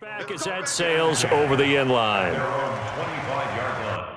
Back as that sails over the end line. Their own 25-yard line.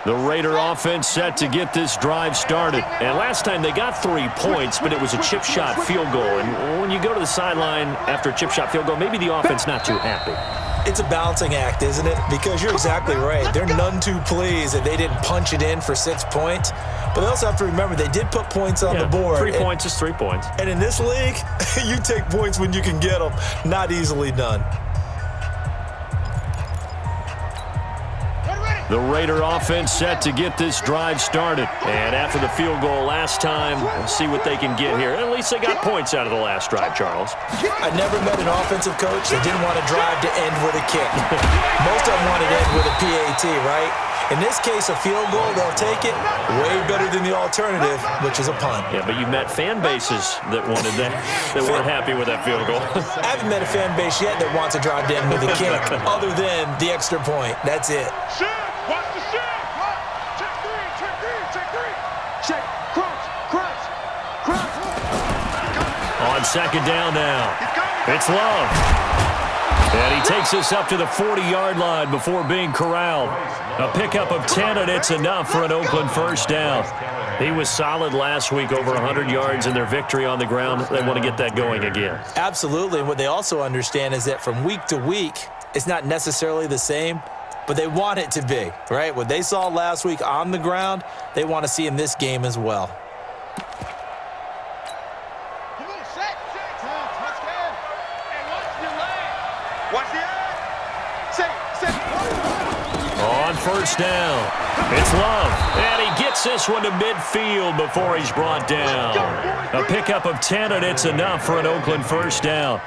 The Raider offense set to get this drive started. And last time they got 3 points, but it was a chip shot field goal. And when you go to the sideline after a chip shot field goal, maybe the offense not too happy. It's a balancing act, isn't it? Because you're exactly right. They're none too pleased that they didn't punch it in for 6 points. But they also have to remember they did put points on the board. 3 points is 3 points. And in this league, you take points when you can get them. Not easily done. The Raider offense set to get this drive started. And after the field goal last time, we'll see what they can get here. At least they got points out of the last drive, Charles. I never met an offensive coach that didn't want to drive to end with a kick. Most of them want to end with a PAT, right? In this case, a field goal, they'll take it way better than the alternative, which is a punt. Yeah, but you met fan bases that wanted that, that weren't happy with that field goal. I haven't met a fan base yet that wants to drive to end with a kick, other than the extra point. That's it. Watch the shit! Check three! Check, crunch! On second down now, it's Love. And he takes us up to the 40-yard line before being corralled. A pickup of 10, and it's enough for an Oakland first down. He was solid last week, over 100 yards in their victory on the ground. They want to get that going again. Absolutely, and what they also understand is that from week to week, it's not necessarily the same, but they want it to be, right? What they saw last week on the ground, they want to see in this game as well. On first down, it's Love. And he gets this one to midfield before he's brought down. A pickup of 10, and it's enough for an Oakland first down.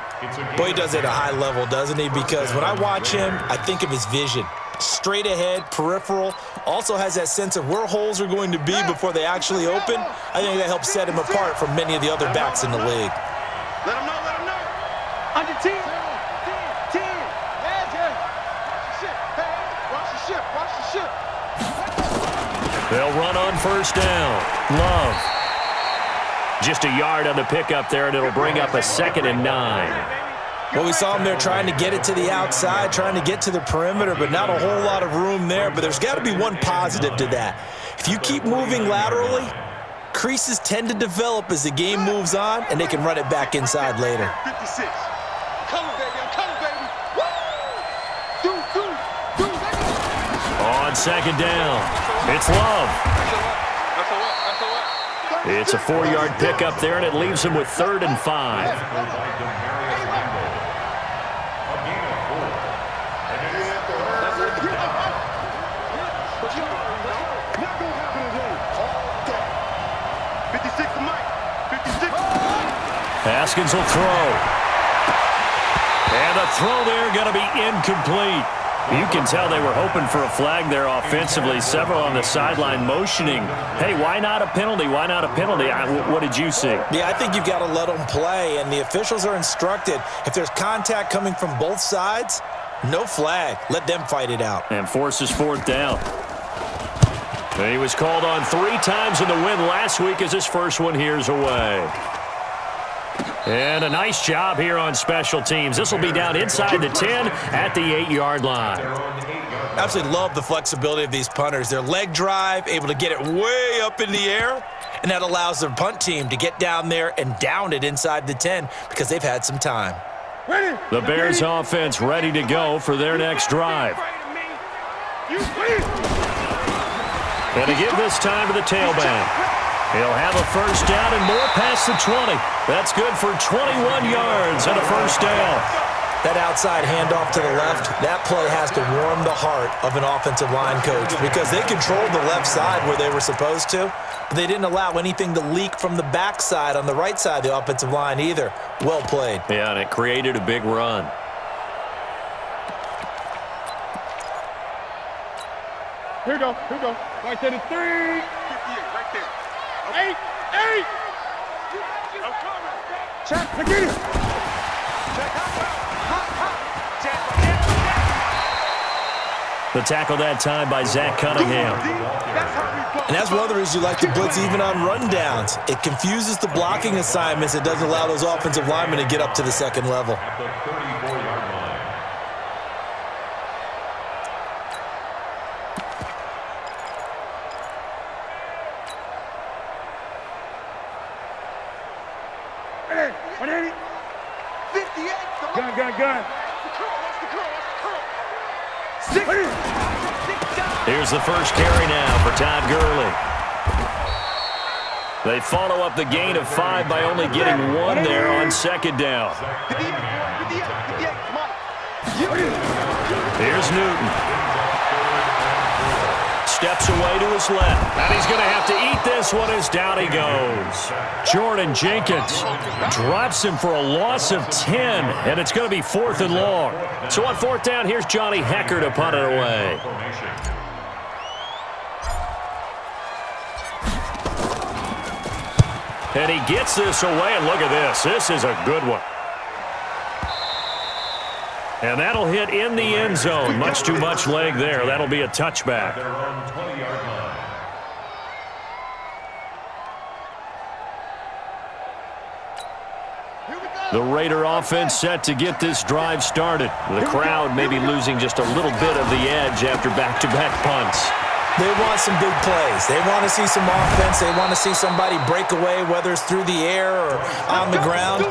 Boy, he does it at a high level, doesn't he? Because when I watch him, I think of his vision. Straight ahead, peripheral, also has that sense of where holes are going to be before they actually open. I think that helps set him apart from many of the other backs in the league. Let him know. Under 10. They'll run on first down. Love. Just a yard on the pickup there, and it'll bring up a 2nd and 9. Well, we saw him there trying to get it to the outside, trying to get to the perimeter, but not a whole lot of room there. But there's got to be one positive to that. If you keep moving laterally, creases tend to develop as the game moves on, and they can run it back inside later. 56. Come on, baby. I'm coming, baby. Woo! On second down, it's Love. It's a 4-yard pickup there, and it leaves him with 3rd and 5. Haskins will throw. And the throw there going to be incomplete. You can tell they were hoping for a flag there offensively. Several on the sideline motioning, hey, why not a penalty? Why not a penalty? What did you see? Yeah, I think you've got to let them play, and the officials are instructed, if there's contact coming from both sides, no flag. Let them fight it out. And forces 4th down. And he was called on 3 times in the win last week as his first one here's away. And a nice job here on special teams. This will be down inside the 10 at the 8-yard line. Absolutely love the flexibility of these punters. Their leg drive, able to get it way up in the air, and that allows their punt team to get down there and down it inside the 10 because they've had some time. The Bears offense ready to go for their next drive. And to give this time to the tailback. He'll have a first down and more past the 20. That's good for 21 yards and a first down. That outside handoff to the left, that play has to warm the heart of an offensive line coach because they controlled the left side where they were supposed to, but they didn't allow anything to leak from the backside on the right side of the offensive line either. Well played. Yeah, and it created a big run. Here we go. Right there to 3. 58, right there. 8. Check. Get it. Check. Check. The tackle that time by Zach Cunningham. And that's one of the reasons you like to blitz even on rundowns. It confuses the blocking assignments. It doesn't allow those offensive linemen to get up to the second level. At the 34-yard line. Gun. Here's the first carry now for Todd Gurley. They follow up the gain of 5 by only getting 1 there on second down. Here's Newton. Steps away to his left. And he's going to have to eat this one as down he goes. Jordan Jenkins drops him for a loss of 10, and it's going to be 4th and long. So on 4th down, here's Johnny Hecker to punt it away. And he gets this away, and look at this. This is a good one. And that'll hit in the end zone. Much too much leg there. That'll be a touchback. Their own 20-yard line. The Raider offense set to get this drive started. The crowd maybe losing just a little bit of the edge after back-to-back punts. They want some big plays. They want to see some offense. They want to see somebody break away, whether it's through the air or on the ground.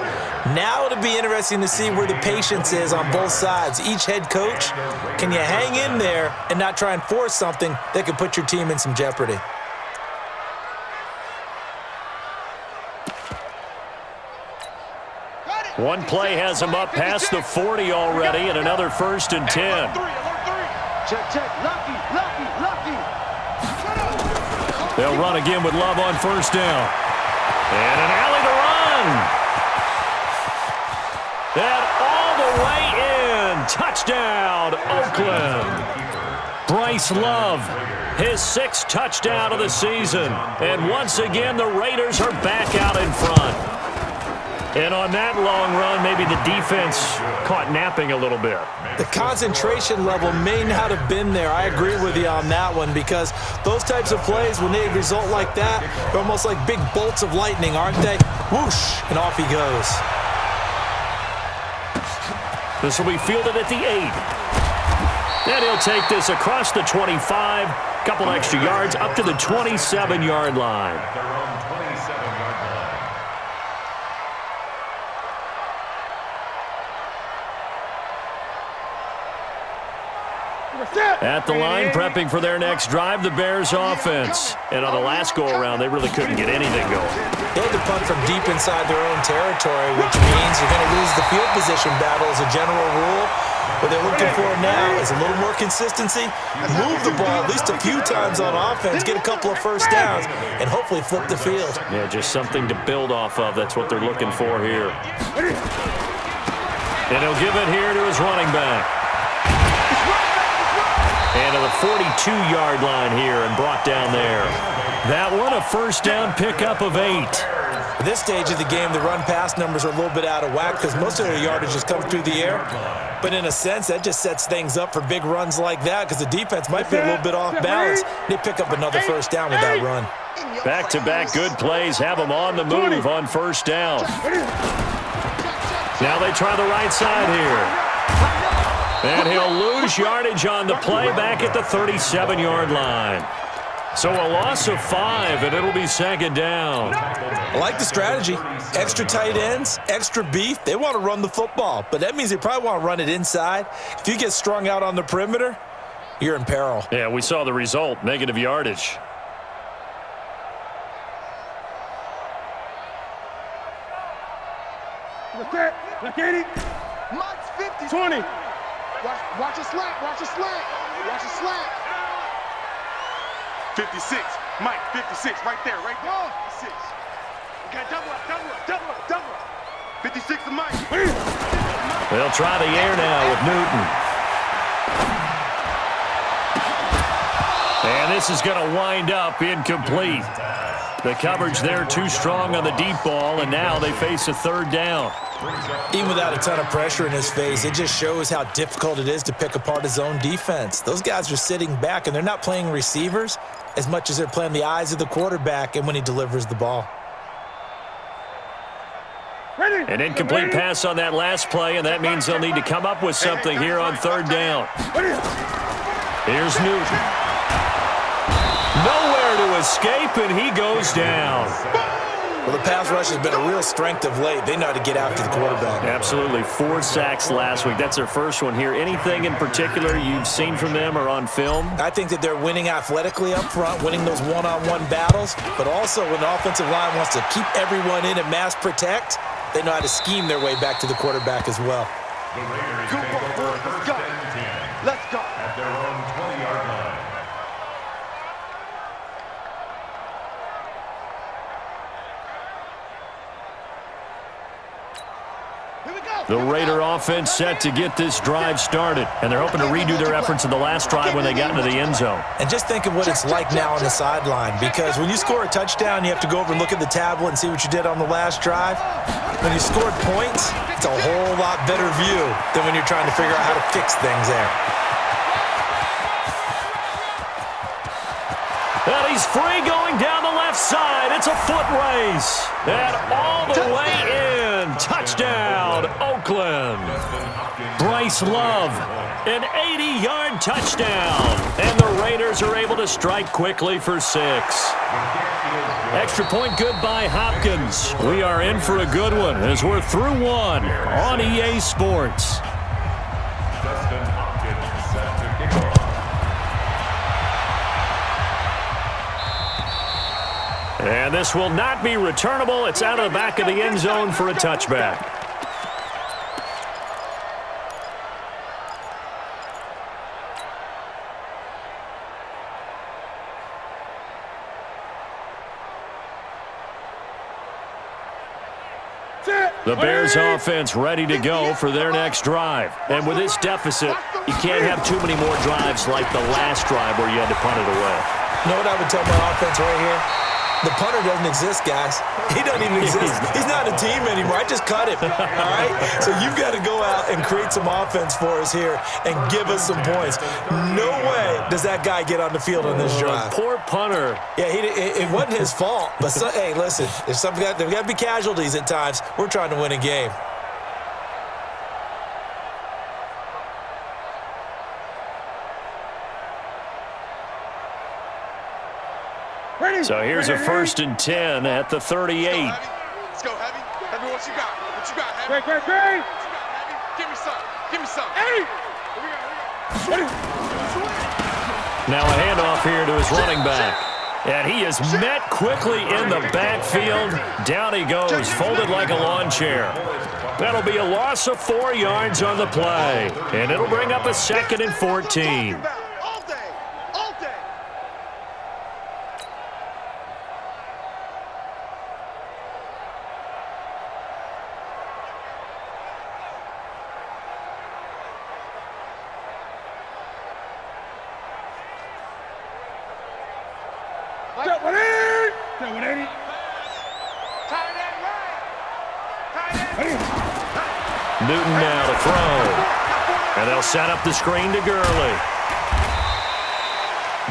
Now it'll be interesting to see where the patience is on both sides. Each head coach, can you hang in there and not try and force something that could put your team in some jeopardy? One play has him up past the 40 already, and another 1st and 10. Check. Lucky. They'll run again with Love on 1st down. And an alley to run. And all the way in. Touchdown, Oakland. Bryce Love, his 6th touchdown of the season. And once again, the Raiders are back out in front. And on that long run, maybe the defense caught napping a little bit. The concentration level may not have been there. I agree with you on that one because those types of plays, when they result like that, they're almost like big bolts of lightning, aren't they? Whoosh, and off he goes. This will be fielded at the 8. And he'll take this across the 25, couple extra yards up to the 27-yard line. Their own 27-yard line. At the line, prepping for their next drive, the Bears offense. And on the last go-around, they really couldn't get anything going. They had to punt from deep inside their own territory, which means you're going to lose the field position battle as a general rule. What they're looking for now is a little more consistency, move the ball at least a few times on offense, get a couple of first downs, and hopefully flip the field. Yeah, just something to build off of. That's what they're looking for here. And he'll give it here to his running back. And to the 42-yard line here and brought down there. That one, a first down pickup of 8. At this stage of the game, the run-pass numbers are a little bit out of whack because most of their yardage is coming through the air. But in a sense, that just sets things up for big runs like that because the defense might be a little bit off balance. They pick up another first down with that run. Back-to-back good plays have them on the move on first down. Now they try the right side here. And he'll lose yardage on the play back at the 37-yard line. So a loss of 5, and it'll be second down. I like the strategy. Extra tight ends, extra beef. They want to run the football, but that means they probably want to run it inside. If you get strung out on the perimeter, you're in peril. Yeah, we saw the result, negative yardage. Look at it. Mike's 50. 20. Watch a slant. Watch a slant. Watch a slant. 56. Mike, 56. Right there. Right there. 56. Okay, double up. 56 to Mike. They'll try the air now with Newton. And this is going to wind up incomplete. The coverage there too strong on the deep ball, and now they face a third down. Even without a ton of pressure in his face, it just shows how difficult it is to pick apart his own defense. Those guys are sitting back, and they're not playing receivers as much as they're playing the eyes of the quarterback and when he delivers the ball. An incomplete pass on that last play, and that means they'll need to come up with something here on third down. Here's Newton. Nowhere to escape, and he goes down. Well, the pass rush has been a real strength of late. They know how to get after the quarterback. Absolutely. 4 sacks last week. That's their first one here. Anything in particular you've seen from them or on film? I think that they're winning athletically up front, winning those one-on-one battles, but also when the offensive line wants to keep everyone in and mass protect, they know how to scheme their way back to the quarterback as well. The Raiders Good take work, over boys. Let's first go. and 10 Let's go. at their own 20-yard line. Here we go. The Raider offense set to get this drive started, and they're hoping to redo their efforts in the last drive when they got into the end zone. And just think of what it's like now on the sideline, because when you score a touchdown, you have to go over and look at the tablet and see what you did on the last drive. When you scored points, it's a whole lot better view than when you're trying to figure out how to fix things there. And he's free going down the left side. It's a foot race. And all the way in. Touchdown, Oakland. Bryce Love, an 80-yard touchdown. And the Raiders are able to strike quickly for 6. Extra point good by Hopkins. We are in for a good one as we're through one on EA Sports. Justin Hopkins set to kick off. And this will not be returnable. It's out of the back of the end zone for a touchback. The Bears offense ready to go for their next drive. And with this deficit, you can't have too many more drives like the last drive where you had to punt it away. You know what I would tell my offense right here? The punter doesn't exist, guys. He doesn't even exist. He's not a team anymore. I just cut him, all right? So you've got to go out and create some offense for us here and give us some points. No way does that guy get on the field on this drive. Poor punter. Yeah, it wasn't his fault. But, hey, listen, there's got to be casualties at times. We're trying to win a game. So here's a 1st and 10 at the 38. Let's go, Heavy. Heavy, what you got? What you got, Heavy? Great. What you got, Heavy? Give me some. Give me some. Hey! Now a handoff here to his running back. And he is met quickly in the backfield. Down he goes, folded like a lawn chair. That'll be a loss of 4 yards on the play. And it'll bring up a 2nd and 14. All day. All day. Step 180. Step 180. Tight end right. Newton now to throw. And they'll set up the screen to Gurley.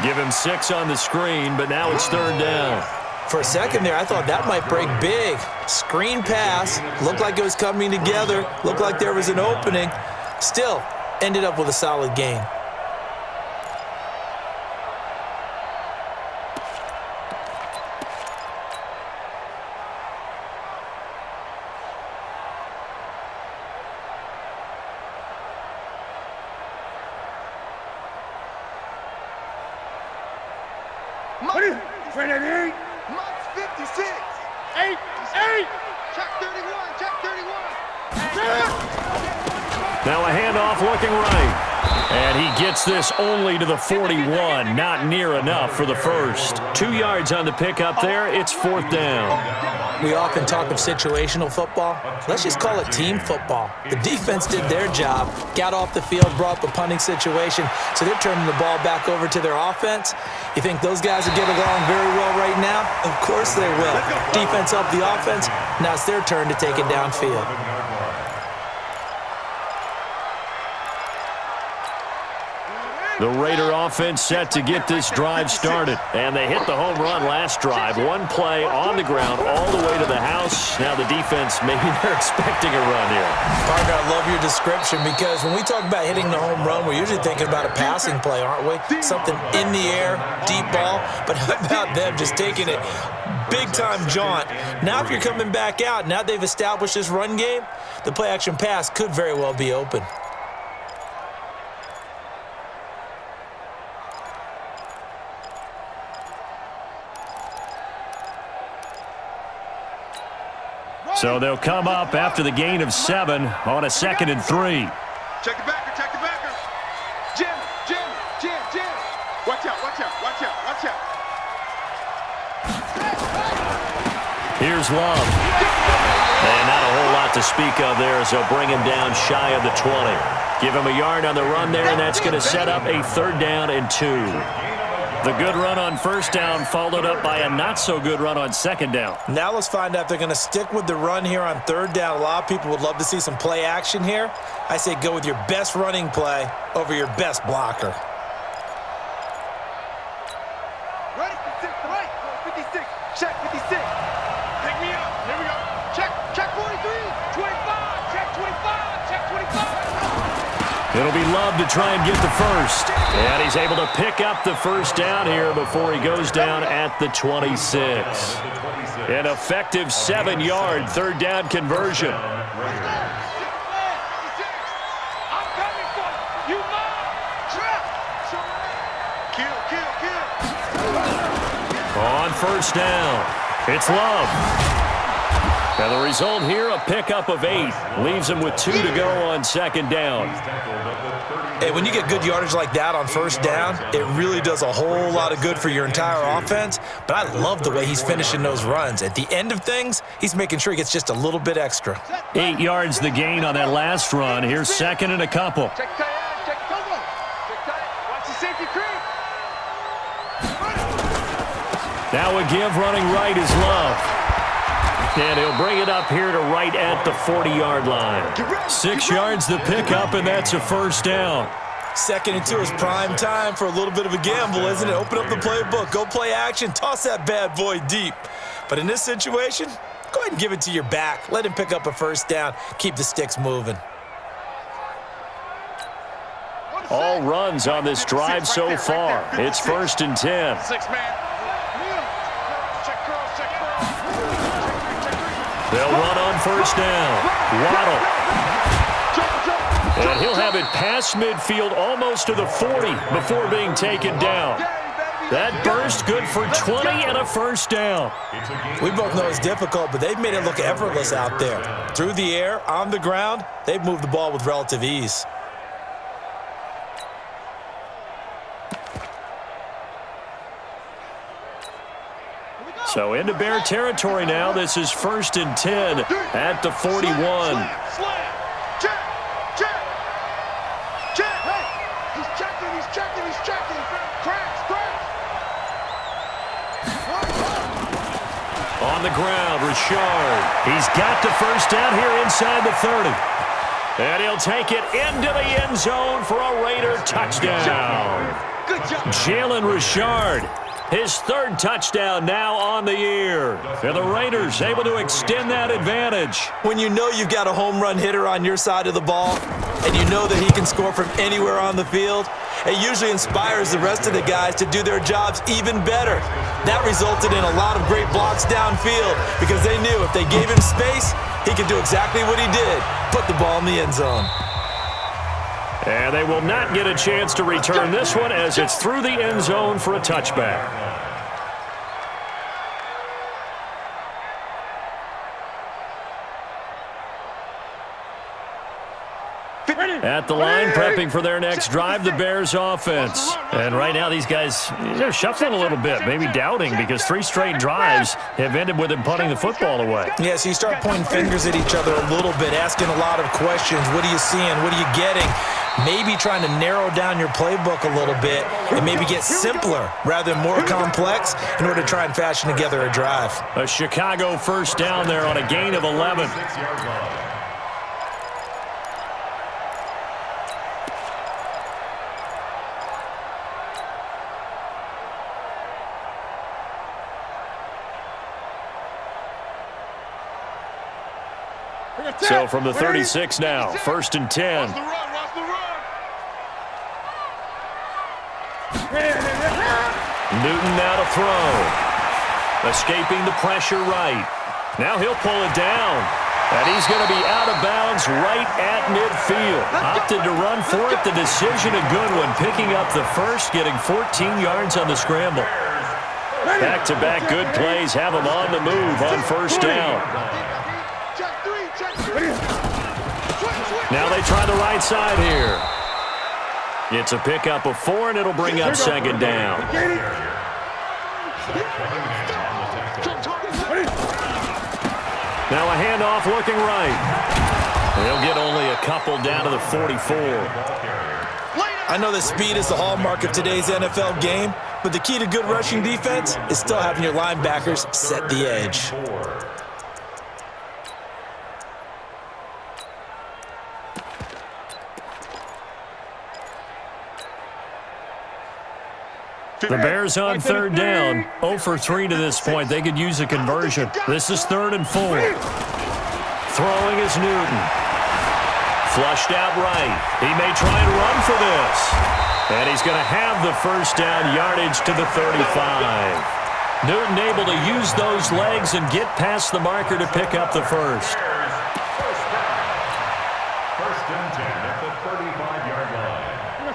Give him 6 on the screen, but now it's 3rd down. For a second there, I thought that might break big. Screen pass, looked like it was coming together, looked like there was an opening. Still, ended up with a solid gain. Mike's 56. 8. Check 31. Check 31. Now a handoff looking right. And he gets this only to the 41. Not near enough for the first. 2 yards on the pickup there. It's 4th down. We often talk of situational football. Let's just call it team football. The defense did their job, got off the field, brought the punting situation, so they're turning the ball back over to their offense. You think those guys will get along very well right now? Of course they will. Defense helped the offense. Now it's their turn to take it downfield. The Raider offense set to get this drive started. And they hit the home run last drive. One play on the ground all the way to the house. Now the defense, maybe they're expecting a run here. Parker, I love your description because when we talk about hitting the home run, we're usually thinking about a passing play, aren't we? Something in the air, deep ball. But how about them just taking it big-time jaunt? Now if you're coming back out, now they've established this run game, the play-action pass could very well be open. So they'll come up after the gain of 7 on a 2nd and 3. Check the backer, check the backer. Jim. Watch out. Here's Love. And not a whole lot to speak of there as they'll bring him down shy of the 20. Give him a yard on the run there, and that's going to set up a 3rd down and 2. The good run on 1st down followed up by a not-so-good run on 2nd down. Now let's find out if they're going to stick with the run here on 3rd down. A lot of people would love to see some play action here. I say go with your best running play over your best blocker. Ready? 56. Check 56. Pick me up. Here we go. Check 43. 25. Check 25. Check 25. It'll be Love to try and get the first. And he's able to pick up the 1st down here before he goes down at the 26. An effective 7-yard 3rd down conversion. I'm coming for you. You mine. Trap. Kill. On 1st down, it's Love. And the result here, a pickup of 8. Leaves him with 2 to go on 2nd down. Hey, when you get good yardage like that on 1st down, it really does a whole lot of good for your entire offense. But I love the way he's finishing those runs. At the end of things, he's making sure he gets just a little bit extra. 8 yards the gain on that last run. Here's 2nd and a couple. Check tight. Check cover. Check tight. Watch the safety creep. Now a give running right is Love. And he'll bring it up here to right at the 40-yard line. 6 yards the pickup, and that's a 1st down. 2nd and 2 is prime time for a little bit of a gamble, isn't it? Open up the playbook, go play action, toss that bad boy deep. But in this situation, go ahead and give it to your back. Let him pick up a 1st down, keep the sticks moving. All runs on this drive so far. It's 1st and 10. 6-man. They'll run on 1st down. Waddle. And he'll have it past midfield almost to the 40 before being taken down. That burst good for 20 and a 1st down. We both know it's difficult, but they've made it look effortless out there. Through the air, on the ground, they've moved the ball with relative ease. So into Bear territory now. This is 1st and 10 at the 41. Slam. Check. Hey, he's checking. Cracks. On the ground, Richard. He's got the 1st down here inside the 30. And he'll take it into the end zone for a Raider touchdown. Good job. Jalen Richard. His third touchdown now on the year. And the Raiders able to extend that advantage. When you know you've got a home run hitter on your side of the ball, and you know that he can score from anywhere on the field, it usually inspires the rest of the guys to do their jobs even better. That resulted in a lot of great blocks downfield because they knew if they gave him space, he could do exactly what he did, put the ball in the end zone. And they will not get a chance to return this one as it's through the end zone for a touchback. At the line, prepping for their next drive, the Bears offense. And right now, these guys, they're shuffling a little bit, maybe doubting, because 3 straight drives have ended with them punting the football away. Yeah, so you start pointing fingers at each other a little bit, asking a lot of questions. What are you seeing? What are you getting? Maybe trying to narrow down your playbook a little bit and maybe get simpler rather than more complex in order to try and fashion together a drive. A Chicago first down there on a gain of 11. So from the 36 now, 1st and 10. Watch the run, watch the run. Newton now to throw. Escaping the pressure right. Now he'll pull it down. And he's going to be out of bounds right at midfield. Opted to run for it. The decision a good one. Picking up the first, getting 14 yards on the scramble. Back-to-back good plays have him on the move on first down. Now they try the right side here. It's a pickup of 4, and it'll bring up 2nd down. Now a handoff looking right. They'll get only a couple down to the 44. I know that speed is the hallmark of today's NFL game, but the key to good rushing defense is still having your linebackers set the edge. The Bears on 3rd down. 0 for 3 to this point. They could use a conversion. This is 3rd and 4. Throwing is Newton. Flushed out right. He may try and run for this. And he's going to have the first down yardage to the 35. Newton able to use those legs and get past the marker to pick up the first. First and 10 at the 35-yard line.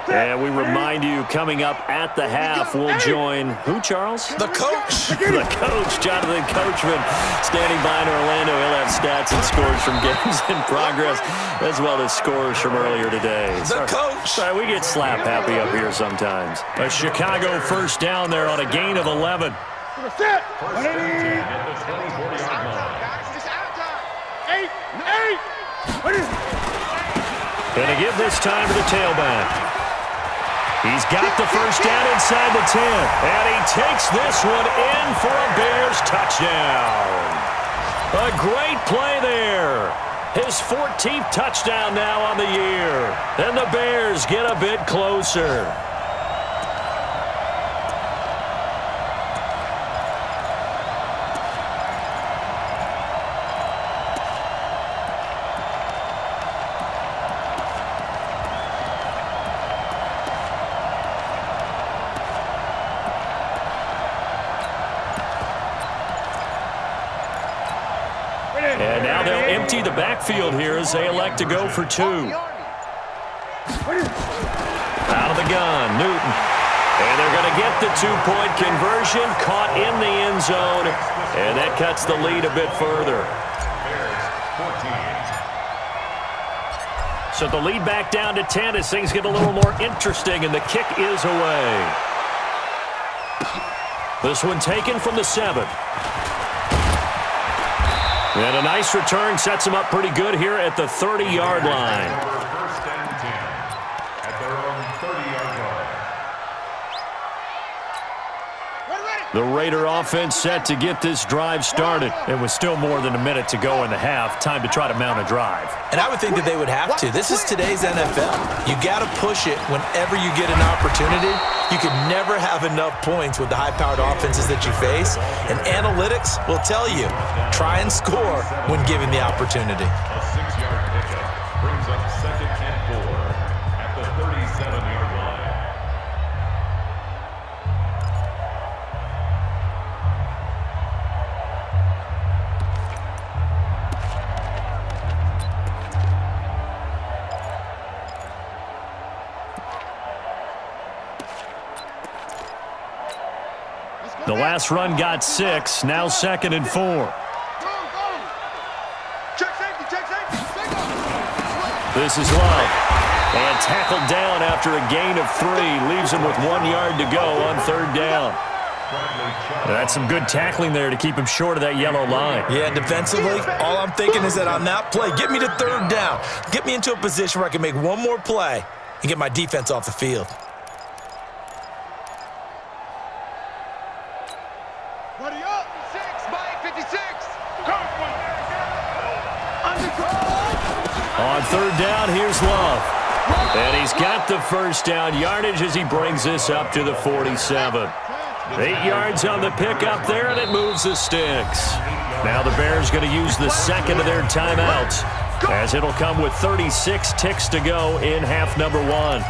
And we remind you, coming up at the half, we'll join who, Charles? The coach. The coach, Jonathan Coachman, standing by in Orlando. He'll have stats and scores from games in progress, as well as scores from earlier today. The coach. Sorry, we get slap happy up here sometimes. A Chicago first down there on a gain of 11. First and 10 at the 24-yard line. Going to give this time to the tailback. He's got the first down inside the 10. And he takes this one in for a Bears touchdown. A great play there. His 14th touchdown now on the year. And the Bears get a bit closer. And now they'll empty the backfield here as they elect to go for 2. Out of the gun, Newton. And they're going to get the 2-point conversion, caught in the end zone, and that cuts the lead a bit further. So the lead back down to 10 as things get a little more interesting, and the kick is away. This one taken from the 7. And a nice return sets him up pretty good here at the 30-yard line. First and 10 at their own 30-yard line. The Raider offense set to get this drive started. It was still more than a minute to go in the half. Time to try to mount a drive. And I would think that they would have to. This is today's NFL. You got to push it whenever you get an opportunity. You can never have enough points with the high-powered offenses that you face. And analytics will tell you, try and score when given the opportunity. A 6-yard pickup brings up 2nd and 4 at the 37-yard line. The last run got 6, now 2nd and 4. Check safety, check safety. This is Love. And tackled down after a gain of 3. Leaves him with 1 yard to go on 3rd down. That's some good tackling there to keep him short of that yellow line. Yeah, defensively, all I'm thinking is that on that play, get me to 3rd down. Get me into a position where I can make one more play and get my defense off the field. Buddy up. 6 by 56. On 3rd down, here's Love. And he's got the first down yardage as he brings this up to the 47. 8 yards on the pickup there, and it moves the sticks. Now the Bears going to use the second of their timeouts, as it'll come with 36 ticks to go in half number 1.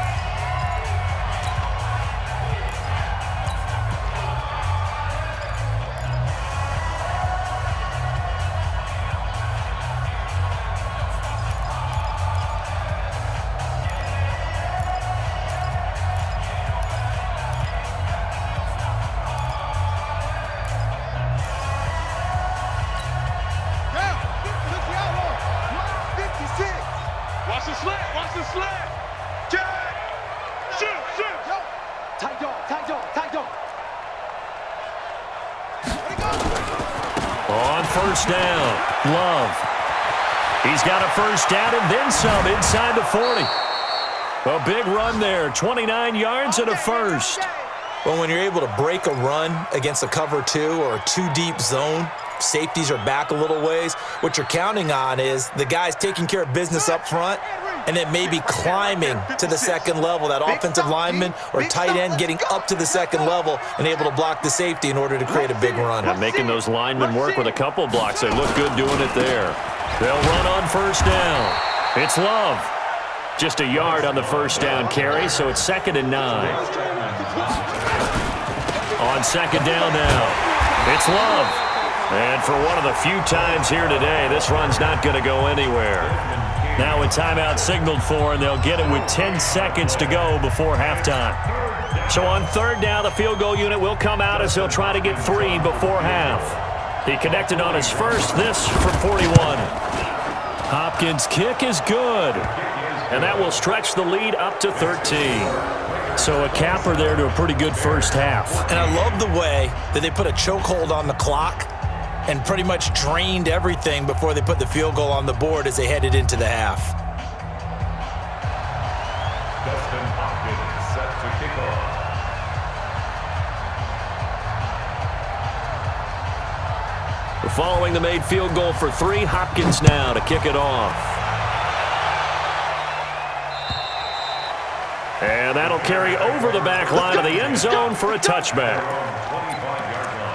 On 1st down, Love. He's got a first down and then some inside the 40. A big run there, 29 yards and a first. Well, when you're able to break a run against a cover 2 or a 2-deep zone, safeties are back a little ways. What you're counting on is the guys taking care of business up front and then maybe climbing to the 2nd level, that offensive lineman or tight end getting up to the 2nd level and able to block the safety in order to create a big run. And making those linemen work with a couple blocks. They look good doing it there. They'll run on 1st down. It's Love. Just a yard on the first down carry, so it's 2nd and 9. On 2nd down now, it's Love. And for one of the few times here today, this run's not going to go anywhere. Now a timeout signaled for, and they'll get it with 10 seconds to go before halftime. So on 3rd down, the field goal unit will come out as they'll try to get 3 before half. He connected on his first, this from 41. Hopkins' kick is good, and that will stretch the lead up to 13. So a capper there to a pretty good first half. And I love the way that they put a chokehold on the clock and pretty much drained everything before they put the field goal on the board as they headed into the half. Dustin Hopkins set to kick off. We're following the made field goal for 3. Hopkins now to kick it off. And that'll carry over the back line of the end zone for a touchback. 25-yard line.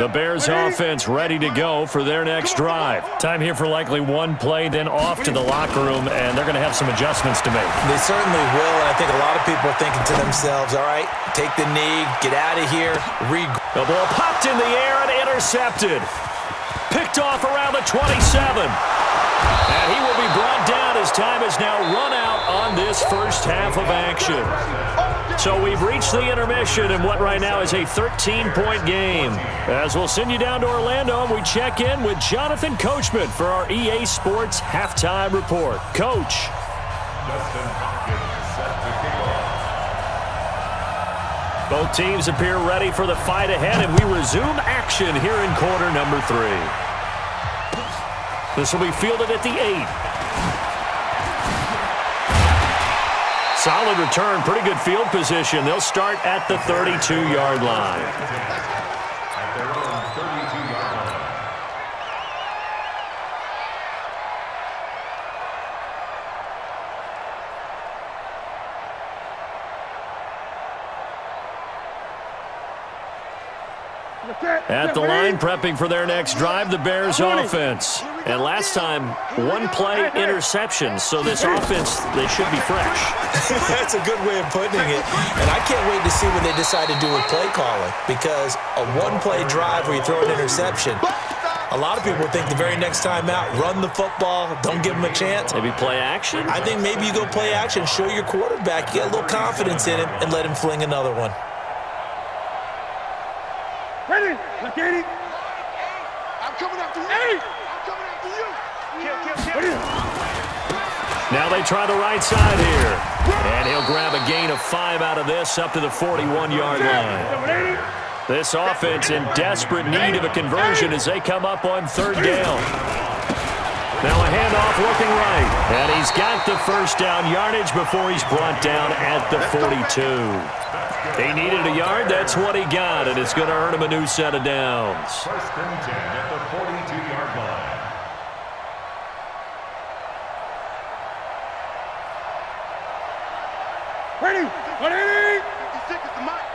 The Bears offense ready to go for their next drive. Time here for likely one play, then off to the locker room, and they're going to have some adjustments to make. They certainly will, and I think a lot of people are thinking to themselves, all right, take the knee, get out of here, The ball popped in the air and intercepted. Picked off around the 27. And he will be brought down as time is now run out on this first half of action. So we've reached the intermission in what right now is a 13-point game. As we'll send you down to Orlando, and we check in with Jonathan Coachman for our EA Sports Halftime Report. Coach. Dustin Hopkins set to kick off. Both teams appear ready for the fight ahead, and we resume action here in quarter number 3. This will be fielded at the 8. Solid return, pretty good field position. They'll start at the 32-yard line. At their own 32-yard line. At the line, prepping for their next drive, the Bears offense. And last time, one-play interception. So this offense, they should be fresh. That's a good way of putting it. And I can't wait to see what they decide to do with play calling, because a one-play drive where you throw an interception, a lot of people think the very next time out, run the football, don't give them a chance. Maybe play action? I think maybe you go play action, show your quarterback, get a little confidence in him, and let him fling another one. Ready? Look at it. I'm coming after you. Hey! I'm coming after you. Kill. Now they try the right side here. And he'll grab a gain of 5 out of this up to the 41-yard line. This offense in desperate need of a conversion as they come up on 3rd down. Now a handoff looking right. And he's got the first down yardage before he's brought down at the 42. He needed a yard. That's what he got, and it's going to earn him a new set of downs. 1st and 10 at the 42-yard line. Ready? Ready? 56 is the mic.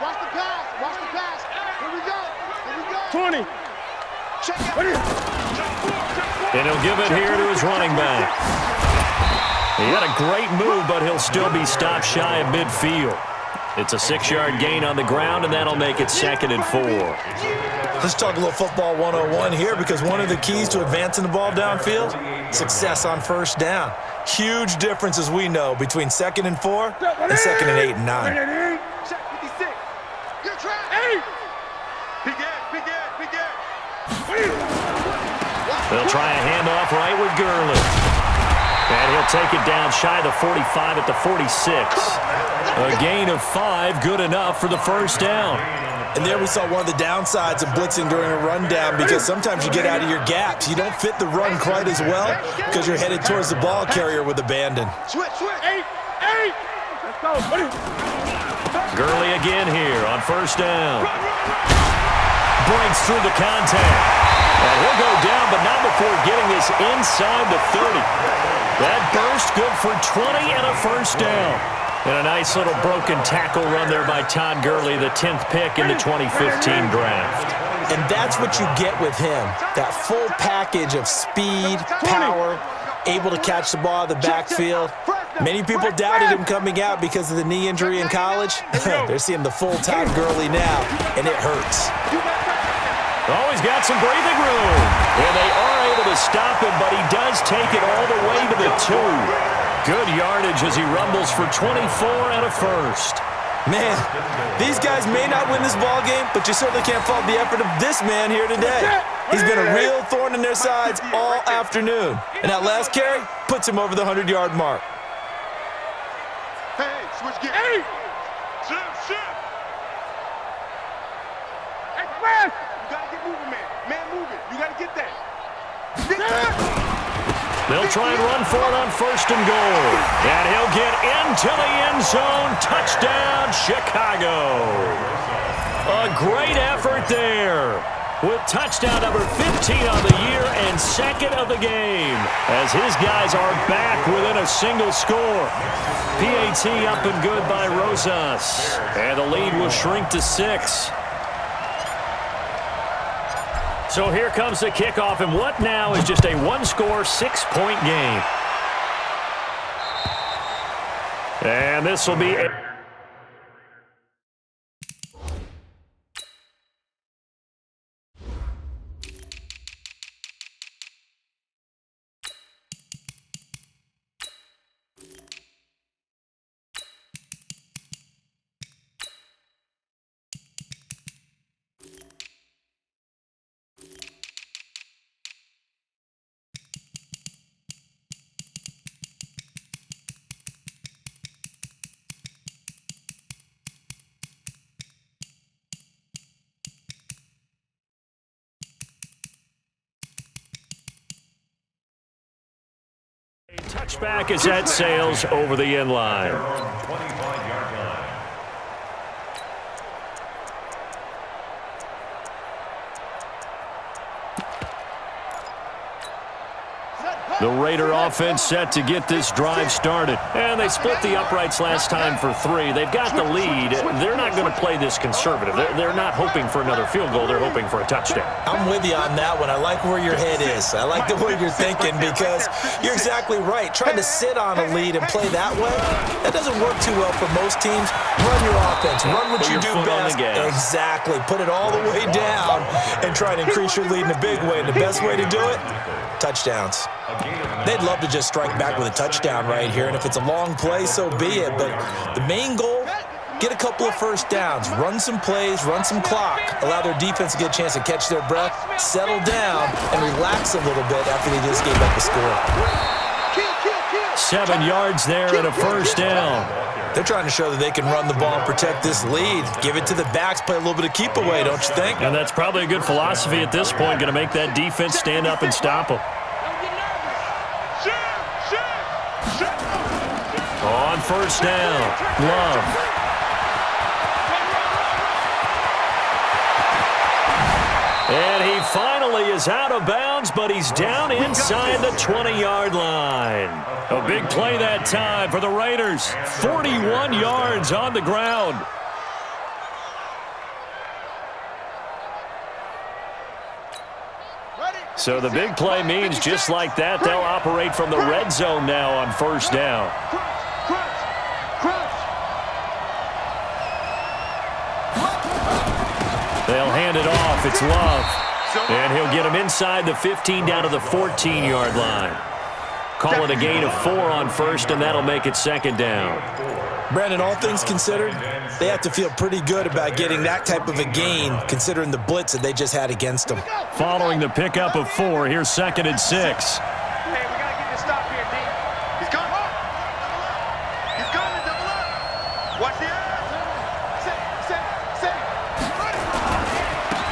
Watch the pass. Watch the pass. Here we go. Here we go. 20. Check it. Ready? And he'll give it here to his running back. He had a great move, but he'll still be stopped shy of midfield. It's a 6-yard gain on the ground, and that'll make it 2nd and 4. Let's talk a little football 101 here, because one of the keys to advancing the ball downfield, success on 1st down. Huge difference, as we know, between 2nd and 4 and 2nd and 8 and 9. Ready? Check 56. Good try. Hey! Big Ed. Ready? They'll try a handoff right with Gurley. And he'll take it down shy of the 45 at the 46. A gain of 5, good enough for the 1st down. And there we saw one of the downsides of blitzing during a rundown, because sometimes you get out of your gaps. You don't fit the run quite as well because you're headed towards the ball carrier with abandon. Switch. 8. Let's go. Ready? Gurley again here on 1st down. Breaks through the contact. And he'll go down, but not before getting this inside the 30. That burst good for 20 and a 1st down. And a nice little broken tackle run there by Todd Gurley, the 10th pick in the 2015 draft. And that's what you get with him, that full package of speed, power, able to catch the ball in the backfield. Many people doubted him coming out because of the knee injury in college. They're seeing the full Todd Gurley now, and it hurts. Oh, he's got some breathing room. And they are able to stop him, but he does take it all the way to the 2. Good yardage as he rumbles for 24 and a 1st. Man, these guys may not win this ball game, but you certainly can't fault the effort of this man here today. He's been a real thorn in their sides all afternoon. And that last carry puts him over the 100-yard mark. Hey, switch gears. Hey! Shift. Express! You gotta get moving, man. Man moving. You gotta get that. They'll try and run for it on 1st and goal. And he'll get into the end zone. Touchdown, Chicago. A great effort there, with touchdown number 15 on the year and 2nd of the game, as his guys are back within a single score. PAT up and good by Rosas. And the lead will shrink to 6. So here comes the kickoff, and what now is just a one-score, 6-point game. And this will be Touchback as that sails over the end line. 25-yard line. The Raider offense set to get this drive started. And they split the uprights last time for 3. They've got the lead. They're not going to play this conservative. They're not hoping for another field goal. They're hoping for a touchdown. I'm with you on that one. I like where your head is. I like the way you're thinking because you're exactly right. Trying to sit on a lead and play that way, that doesn't work too well for most teams. Run your offense. Run what you do best. Exactly. Put it all the way down and try to increase your lead in a big way. And the best way to do it, touchdowns. They'd love to just strike back with a touchdown right here, and if it's a long play, so be it. But the main goal, get a couple of first downs, run some plays, run some clock, allow their defense to get a chance to catch their breath, settle down, and relax a little bit after they just gave up a score. 7 yards there and a first down. They're trying to show that they can run the ball and protect this lead. Give it to the backs, play a little bit of keep away, don't you think? And that's probably a good philosophy at this point, going to make that defense stand up and stop them. On first down, Love. And he finally is out of bounds, but he's down inside the 20-yard line. A big play that time for the Raiders. 41 yards on the ground. So the big play means just like that, they'll operate from the red zone now on first down. They'll hand it off. It's Love. And he'll get him inside the 15 down to the 14-yard line. Call it a gain of 4 on first, and that'll make it second down. Brandon, all things considered, they have to feel pretty good about getting that type of a gain considering the blitz that they just had against them. Following the pickup of 4, here's second and 6. Hey, we got to get this stop here, D. He's coming. He's coming, double up. Watch the air. Set.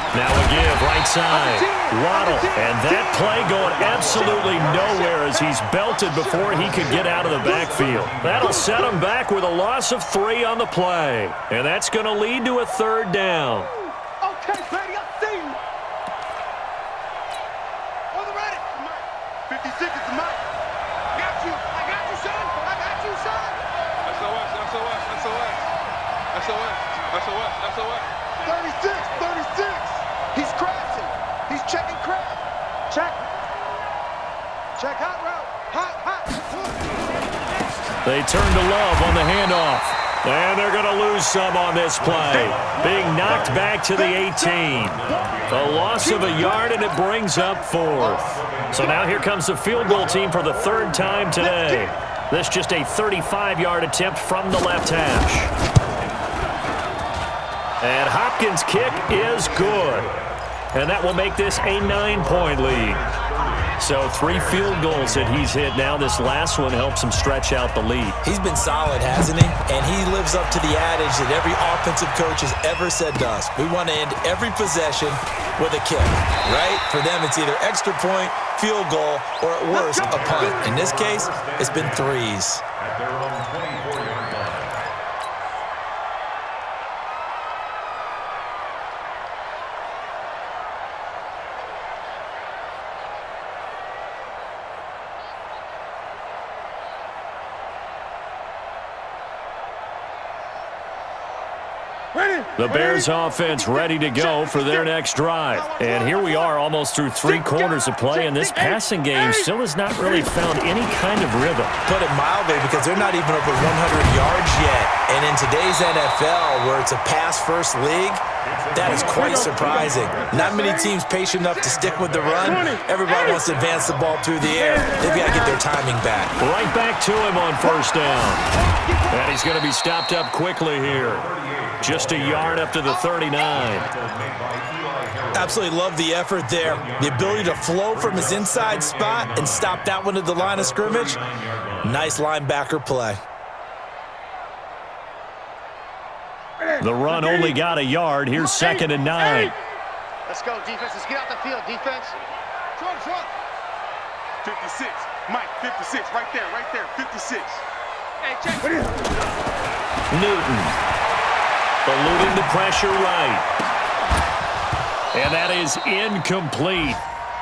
Now a give, right side. Waddle, and that play going absolutely nowhere as he's belted before he could get out of the backfield. That'll set him back with a loss of 3 on the play. And that's going to lead to a third down. Okay, Brady, I see you. On the ready. 56 is the mic. I got you, son. I got you, son. SOS. 36. He's crashing. He's checking crash. Check hot route. Hot. They turn to Love on the handoff. And they're going to lose some on this play. Being knocked back to the 18. A loss of a yard, and it brings up 4th. So now here comes the field goal team for the 3rd time today. This just a 35-yard attempt from the left hash. And Hopkins' kick is good. And that will make this a 9-point lead. So 3 field goals that he's hit now. This last one helps him stretch out the lead. He's been solid, hasn't he? And he lives up to the adage that every offensive coach has ever said to us. We want to end every possession with a kick, right? For them, it's either extra point, field goal, or at worst, a punt. In this case, it's been 3s. At their own 24-yard line. The Bears offense ready to go for their next drive. And here we are almost through 3 quarters of play, and this passing game still has not really found any kind of rhythm. Put it mildly, because they're not even over 100 yards yet. And in today's NFL, where it's a pass-first league, that is quite surprising. Not many teams patient enough to stick with the run. Everybody wants to advance the ball through the air. They've got to get their timing back. Right back to him on first down. And he's going to be stopped up quickly here. Just a yard up to the 39. Absolutely love the effort there. The ability to flow from his inside spot and stop that one at the line of scrimmage. Nice linebacker play. The run only got a yard. Here's second and 9. Let's go, defense. Let's get out the field, defense. 56. Mike, 56, right there, 56. Hey, check. Newton eluding the pressure right. And that is incomplete.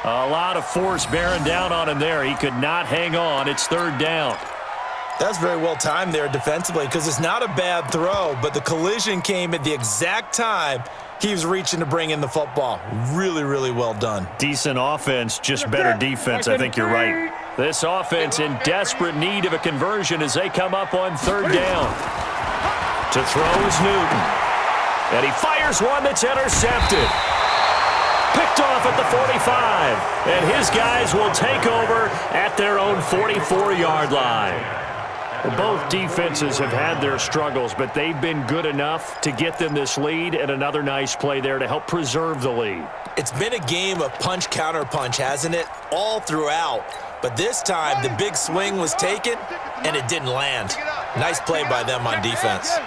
A lot of force bearing down on him there. He could not hang on. It's third down. That's very well timed there defensively because it's not a bad throw, but the collision came at the exact time he was reaching to bring in the football. Really, really well done. Decent offense, just better defense. I think you're right. This offense in desperate need of a conversion as they come up on third down. To throw is Newton. And he fires one that's intercepted. Picked off at the 45. And his guys will take over at their own 44-yard line. Well, both defenses have had their struggles, but they've been good enough to get them this lead, and another nice play there to help preserve the lead. It's been a game of punch-counter-punch, hasn't it? All throughout. But this time, the big swing was taken, and it didn't land. Nice play by them on defense.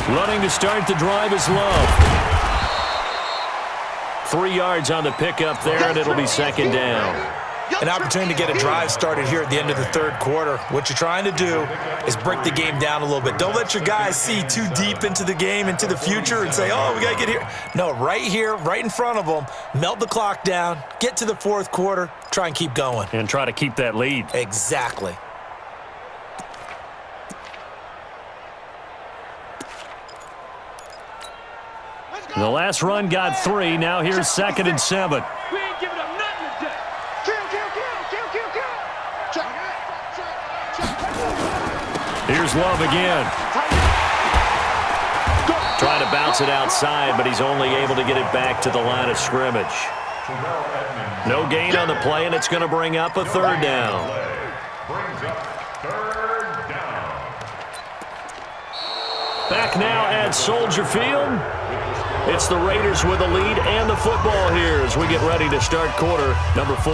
Running to start the drive is Love. 3 yards on the pickup there, and it'll be second down. An opportunity to get a drive started here at the end of the third quarter. What you're trying to do is break the game down a little bit. Don't let your guys see too deep into the game, into the future, and say, oh, we got to get here. No, right here, right in front of them, melt the clock down, get to the fourth quarter, try and keep going. And try to keep that lead. Exactly. The last run got 3. Now here's 2nd and 7. We ain't giving up nothing today. Here's Love again. Trying to bounce it outside, but he's only able to get it back to the line of scrimmage. No gain on the play, and it's going to bring up a third down. Back now at Soldier Field. It's the Raiders with the lead and the football here as we get ready to start quarter number 4.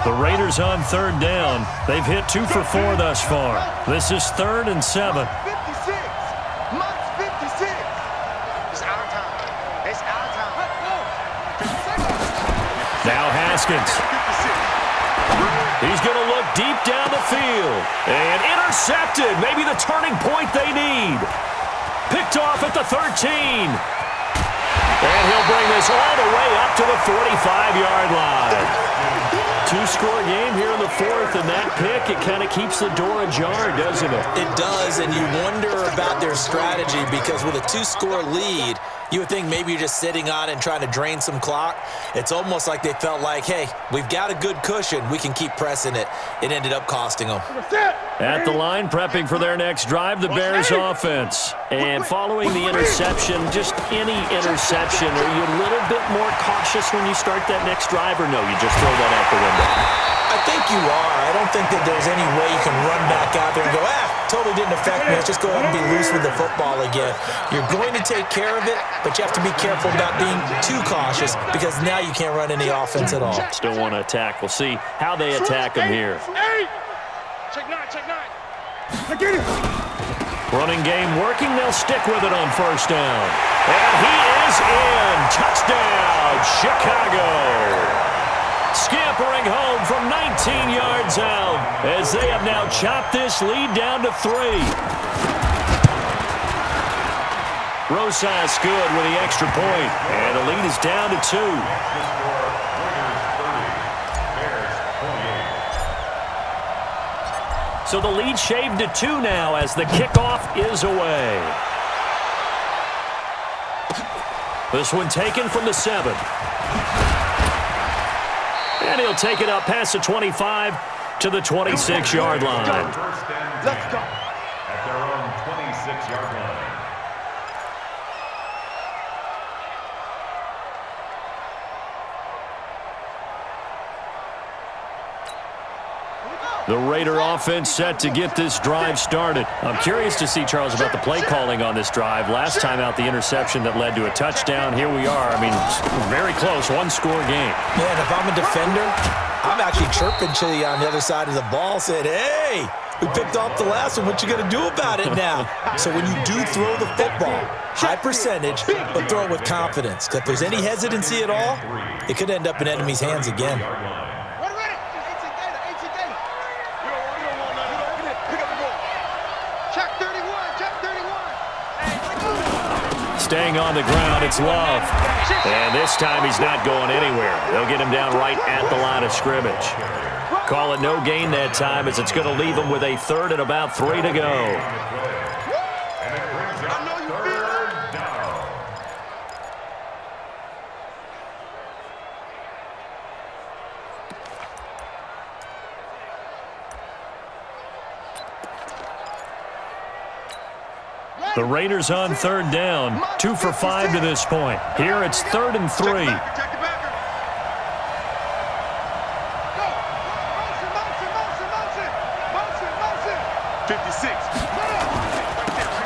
The Raiders on third down. They've hit 2 for 4 thus far. This is 3rd and 7. Now Haskins. He's going to look deep down the field. And intercepted. Maybe the turning point they need. Picked off at the 13. And he'll bring this all the way up to the 45-yard line. 2-score game here in the 4th, and that pick, it kind of keeps the door ajar, doesn't it? It does, and you wonder about their strategy because with a 2-score lead, you would think maybe you're just sitting on it and trying to drain some clock. It's almost like they felt like, hey, we've got a good cushion. We can keep pressing it. It ended up costing them. At the line, prepping for their next drive, the Bears offense. And following the interception, just any interception, are you a little bit more cautious when you start that next drive, or no, you just throw that out the window? I think you are. I don't think that there's any way you can run back out there and go, totally didn't affect me. Let's just go ahead and be loose with the football again. You're going to take care of it, but you have to be careful about being too cautious because now you can't run any offense at all. Still want to attack. We'll see how they attack them here. Check 9. I get it. Running game working. They'll stick with it on first down. And he is in. Touchdown, Chicago. Scampering home from 19 yards out as they have now chopped this lead down to 3. Rosas good with the extra point, and the lead is down to 2. So the lead shaved to 2 now as the kickoff is away. This one taken from the 7. And he'll take it up past the 25 to the 26-yard line. Let's go. At their own 26-yard line. The Raider offense set to get this drive started. I'm curious to see, Charles, about the play calling on this drive. Last time out, the interception that led to a touchdown. Here we are. I mean, very close, one-score game. Man, if I'm a defender, I'm actually chirping to you on the other side of the ball, saying, hey, we picked off the last one. What you going to do about it now? So when you do throw the football, high percentage, but throw it with confidence. Because if there's any hesitancy at all, it could end up in enemy's hands again. Staying on the ground, it's Love. And this time he's not going anywhere. They'll get him down right at the line of scrimmage. Call it no gain that time, as it's going to leave him with a third and about 3 to go. The Raiders on 3rd down, 2 for 5 to this point. Here it's 3rd and 3.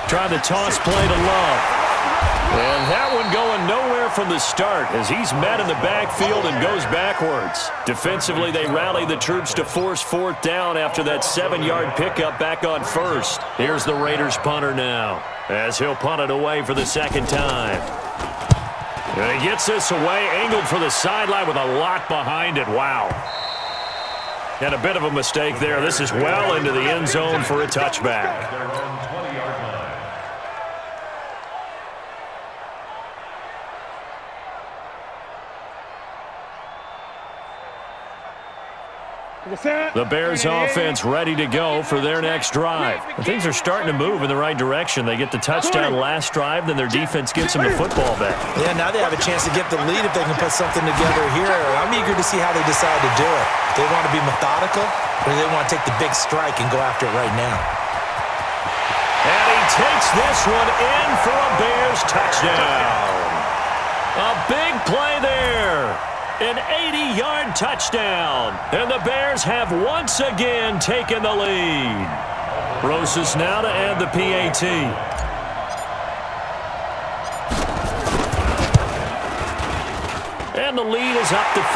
Trying the toss play to Love. And that one going nowhere from the start as he's met in the backfield and goes backwards. Defensively, they rally the troops to force 4th down after that 7-yard pickup back on 1st. Here's the Raiders punter now, as he'll punt it away for the 2nd time. And he gets this away, angled for the sideline with a lot behind it. Wow. And a bit of a mistake there. This is well into the end zone for a touchback. The Bears offense ready to go for their next drive. Things are starting to move in the right direction. They get the touchdown last drive, then their defense gets them the football back. Yeah, now they have a chance to get the lead if they can put something together here. I'm eager to see how they decide to do it. Do they want to be methodical, or do they want to take the big strike and go after it right now? And he takes this one in for a Bears touchdown. A big play there. An 80-yard touchdown. And the Bears have once again taken the lead. Rosas now to add the PAT. And the lead is up to 5.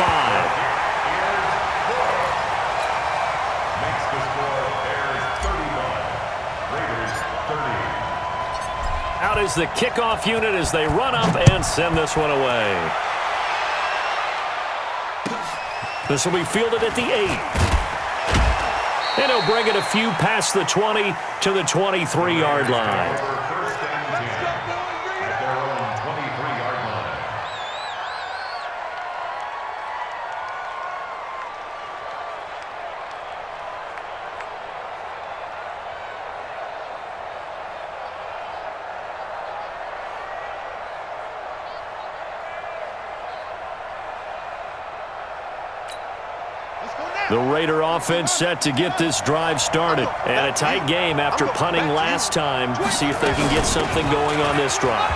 Makes the score Bears 31, Raiders 30. Out is the kickoff unit as they run up and send this one away. This will be fielded at the 8. And he'll bring it a few past the 20 to the 23-yard line. First and 10 at their own 23-yard line. The Raider offense set to get this drive started. And a tight game after punting last time. See if they can get something going on this drive.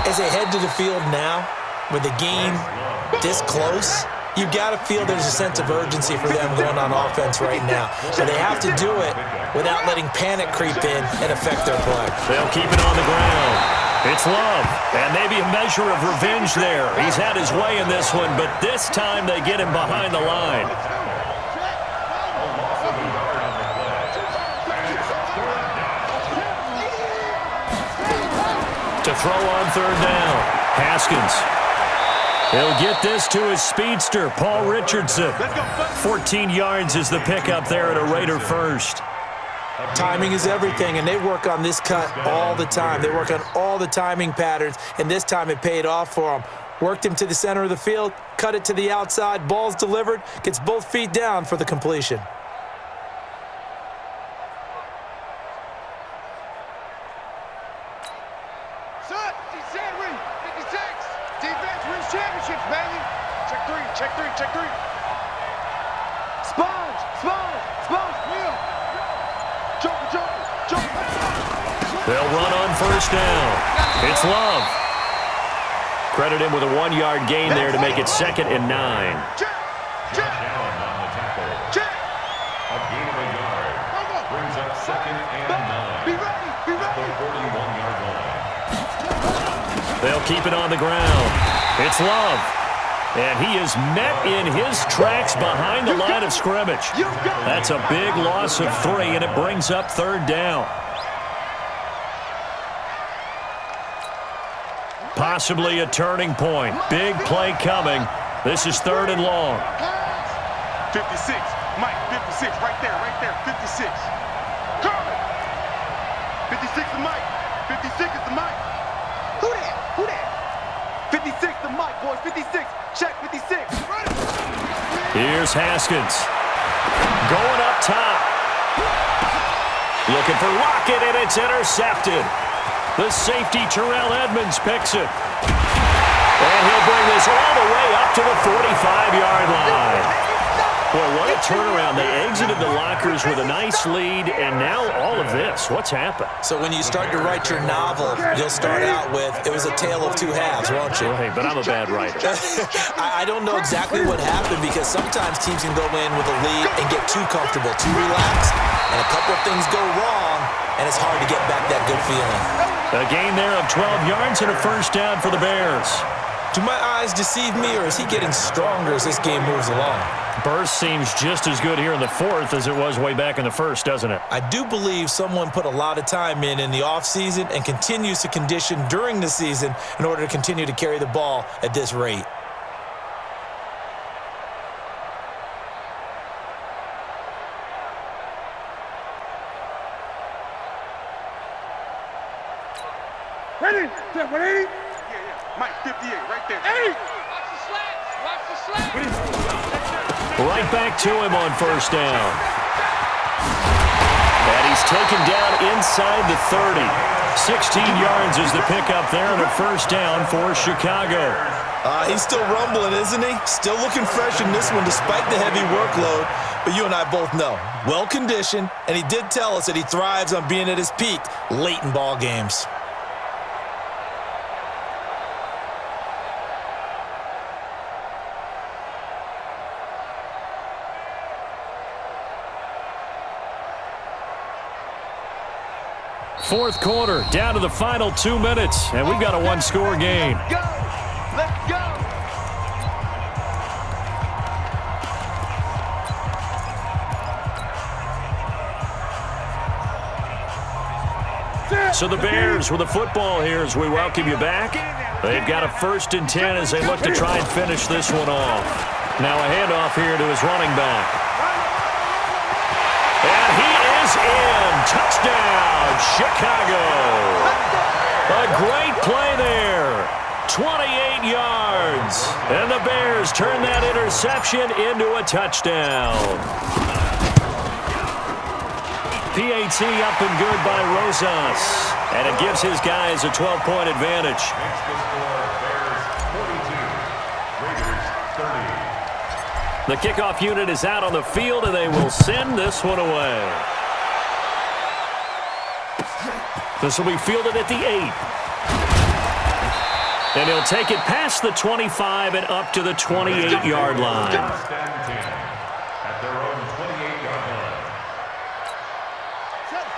As they head to the field now, with the game this close, you've got to feel there's a sense of urgency for them going on offense right now. But they have to do it without letting panic creep in and affect their play. They'll keep it on the ground. It's Love, and maybe a measure of revenge there. He's had his way in this one, but this time they get him behind the line. To throw on 3rd down, Haskins. He'll get this to his speedster, Paul Richardson. 14 yards is the pickup there at a Raider first. Timing is everything, and they work on this cut all the time. They work on all the timing patterns, and this time it paid off for them. Worked him to the center of the field, cut it to the outside, ball's delivered, gets both feet down for the completion. They'll run on 1st down. It's Love. Credit him with a 1-yard gain there to make it 2nd and 9. second and 9. Be ready. Be At the ready. 41-yard line. They'll keep it on the ground. It's Love. And he is met in his tracks behind the line of scrimmage. That's a big loss of 3, and it brings up 3rd down. Possibly a turning point. Big play coming. This is 3rd and long. 56. Mike, 56. Right there. 56. Coming. 56 to Mike. 56 is the Mike. Who that? 56 to Mike, boys. 56. Check 56. Here's Haskins. Going up top. Looking for Lockett, and it's intercepted. The safety, Terrell Edmonds, picks it. And he'll bring this all the way up to the 45-yard line. Boy, what a turnaround. They exited the lockers with a nice lead, and now all of this. What's happened? So when you start to write your novel, you'll start out with, it was a tale of 2 halves, won't you? Well, hey, but I'm a bad writer. I don't know exactly what happened because sometimes teams can go in with a lead and get too comfortable, too relaxed, and a couple of things go wrong, and it's hard to get back that good feeling. A gain there of 12 yards and a 1st down for the Bears. Do my eyes deceive me, or is he getting stronger as this game moves along? Burst seems just as good here in the 4th as it was way back in the 1st, doesn't it? I do believe someone put a lot of time in the offseason and continues to condition during the season in order to continue to carry the ball at this rate. Ready? Step 180. Yeah. Mike, 58. Right there. Hey! Watch the slats. Right back to him on 1st down. And he's taken down inside the 30. 16 yards is the pickup there and a 1st down for Chicago. He's still rumbling, isn't he? Still looking fresh in this one despite the heavy workload. But you and I both know, well-conditioned, and he did tell us that he thrives on being at his peak late in ball games. Fourth quarter, down to the final 2 minutes, and we've got a 1-score game. Go. Let's go. So the Bears with the football here as we welcome you back. They've got a 1st and 10 as they look to try and finish this one off. Now a handoff here to his running back. And he is in. Touchdown, Chicago. A great play there. 28 yards. And the Bears turn that interception into a touchdown. PAT up and good by Rosas. And it gives his guys a 12-point advantage. Makes the score Bears 42, Raiders 30. The kickoff unit is out on the field, and they will send this one away. This will be fielded at the 8. And he'll take it past the 25 and up to the 28-yard line. First and 10 at their own 28-yard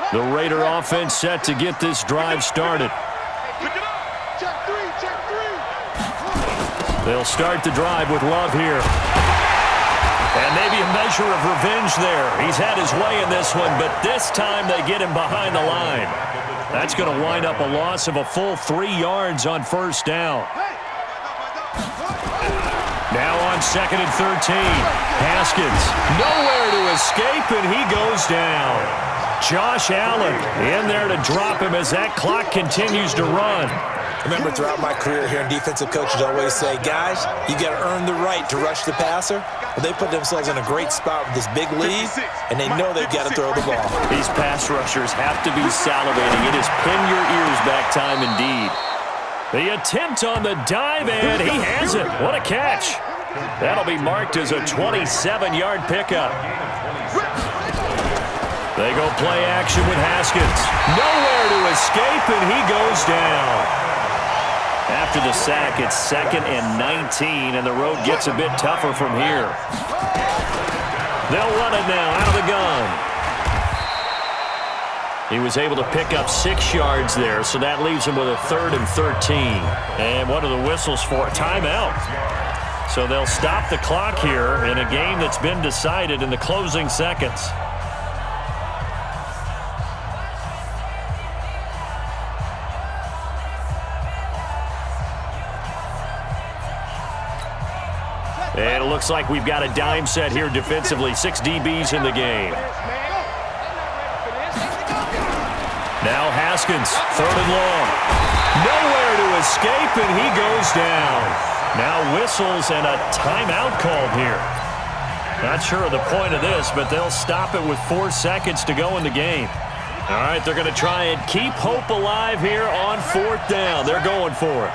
line. The Raider offense set to get this drive started. Pick it up. Check 3. Check 3. They'll start the drive with Love here. And maybe a measure of revenge there. He's had his way in this one, but this time they get him behind the line. That's going to wind up a loss of a full 3 yards on 1st down. Now on 2nd and 13. Haskins nowhere to escape, and he goes down. Josh Allen in there to drop him as that clock continues to run. Remember, throughout my career here, defensive coaches always say, guys, you got to earn the right to rush the passer. Well, they put themselves in a great spot with this big lead, and they know they've got to throw the ball. These pass rushers have to be salivating. It is pin your ears back time indeed. The attempt on the dive, and he has it. What a catch. That'll be marked as a 27-yard pickup. They go play action with Haskins. Nowhere to escape, and he goes down. After the sack, it's 2nd and 19, and the road gets a bit tougher from here. They'll run it now out of the gun. He was able to pick up 6 yards there, so that leaves him with a 3rd and 13. And what are the whistles for? Timeout. So they'll stop the clock here in a game that's been decided in the closing seconds. And it looks like we've got a dime set here defensively. 6 DBs in the game. Now Haskins, 3rd and long. Nowhere to escape, and he goes down. Now whistles and a timeout called here. Not sure of the point of this, but they'll stop it with 4 seconds to go in the game. All right, they're going to try and keep hope alive here on 4th down. They're going for it.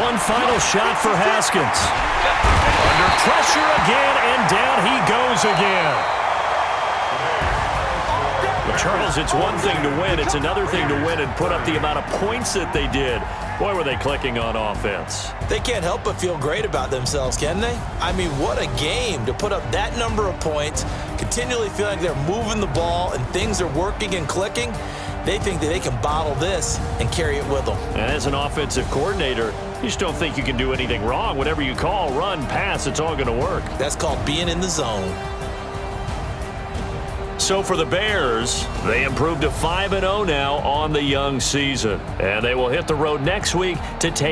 One final shot for Haskins. Under pressure again, and down he goes again. Well, Charles, it's one thing to win. It's another thing to win and put up the amount of points that they did. Boy, were they clicking on offense. They can't help but feel great about themselves, can they? I mean, what a game to put up that number of points, continually feeling like they're moving the ball and things are working and clicking. They think that they can bottle this and carry it with them. And as an offensive coordinator, you just don't think you can do anything wrong. Whatever you call, run, pass, it's all going to work. That's called being in the zone. So for the Bears, they improved to 5-0 now on the young season. And they will hit the road next week to take